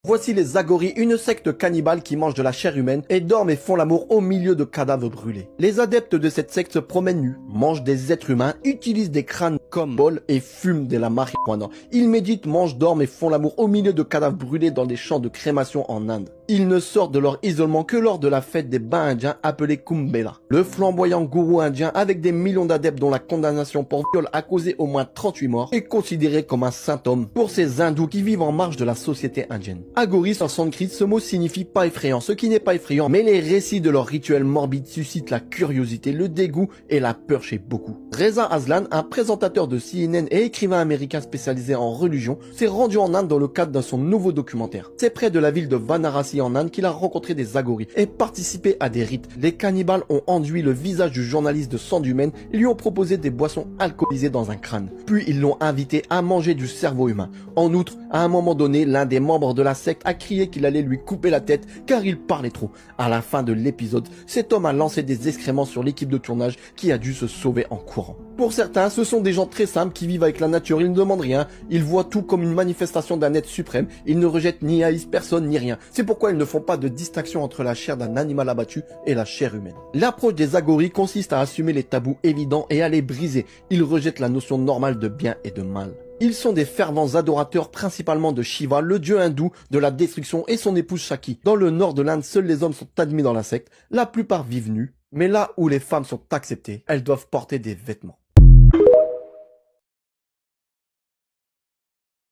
Voici les Agoris, une secte cannibale qui mange de la chair humaine et dorment et font l'amour au milieu de cadavres brûlés. Les adeptes de cette secte se promènent nus, mangent des êtres humains, utilisent des crânes comme bol et fument de la marijuana. Ils méditent, mangent, dorment et font l'amour au milieu de cadavres brûlés dans des champs de crémation en Inde. Ils ne sortent de leur isolement que lors de la fête des bains indiens appelée Kumbh-Mela. Le flamboyant gourou indien avec des millions d'adeptes dont la condamnation pour viol a causé au moins 38 morts est considéré comme un saint homme pour ces hindous qui vivent en marge de la société indienne. Agoris en sanskrit, ce mot signifie pas effrayant, ce qui n'est pas effrayant, mais les récits de leurs rituels morbides suscitent la curiosité, le dégoût et la peur chez beaucoup. Reza Aslan, un présentateur de CNN et écrivain américain spécialisé en religion, s'est rendu en Inde dans le cadre de son nouveau documentaire. C'est près de la ville de Varanasi en Inde qu'il a rencontré des Agoris et participé à des rites. Les cannibales ont enduit le visage du journaliste de sang humaine et lui ont proposé des boissons alcoolisées dans un crâne. Puis ils l'ont invité à manger du cerveau humain. En outre, à un moment donné, l'un des membres de la secte a crié qu'il allait lui couper la tête car il parlait trop. À la fin de l'épisode, cet homme a lancé des excréments sur l'équipe de tournage qui a dû se sauver en courant. Pour certains, ce sont des gens très simples qui vivent avec la nature, ils ne demandent rien, ils voient tout comme une manifestation d'un être suprême, ils ne rejettent ni haïssent personne ni rien. C'est pourquoi ils ne font pas de distinction entre la chair d'un animal abattu et la chair humaine. L'approche des Agoris consiste à assumer les tabous évidents et à les briser. Ils rejettent la notion normale de bien et de mal. Ils sont des fervents adorateurs principalement de Shiva, le dieu hindou de la destruction, et son épouse Shakti. Dans le nord de l'Inde, seuls les hommes sont admis dans la secte, la plupart vivent nus, mais là où les femmes sont acceptées, elles doivent porter des vêtements.